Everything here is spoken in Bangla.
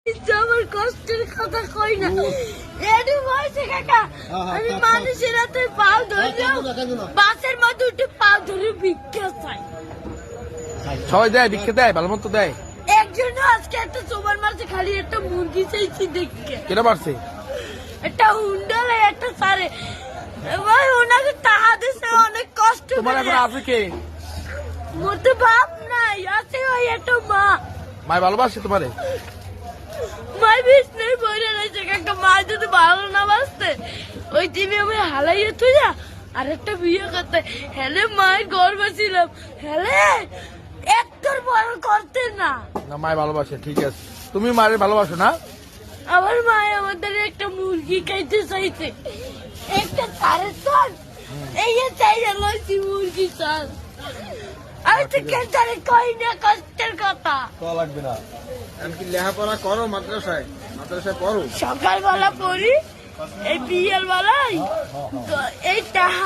আমার কষ্টের কথা কই না এডু বয়সে কাকা আমি মানুষের হাতে পাও ধরলাম বাসের মধ্যে উঠে পাও ধরে ভিক্ষা চাই সবাই দেয় ভিক্ষা দেয় ভালো মতো দেয় একজন আজকে একটা সোমার মারছে খালি একটা মুরগি চাইছি দেখে কেটা মারছে একটা হুন্ডালে একটা সারে ভাই ওনাকে টাকা দিছে অনেক কষ্ট তোমার এখন আছে কে মতে বাপ নাই আছে ওই একটা মা মায় ভালোবাসে তোমারে মাই বিষ্ণু বইরে রয়েছে কাকা মা যদি ভালো না বাসতে ওই টিভি আমি হালাইয়ে তুই যা আর একটা বিয়ে করতে হেলে মায়ের গর্ব ছিলাম হেলে একটার বড় করতে না না মায় ভালোবাসে ঠিক আছে তুমি মায়ের ভালোবাসো না আমার মায় আমাদের একটা মুরগি খাইতে চাইছে একটা তারে চান এই যে চাইলে লইছি মুরগি চান আমি তো কেন্দ্রে কই না কষ্টের কথা লাগবে না এমনকি লেখাপড়া করো মাদ্রাসায় পড়ো সকালবেলা পড়ি এই বিয়ের বেলায় এই টাকা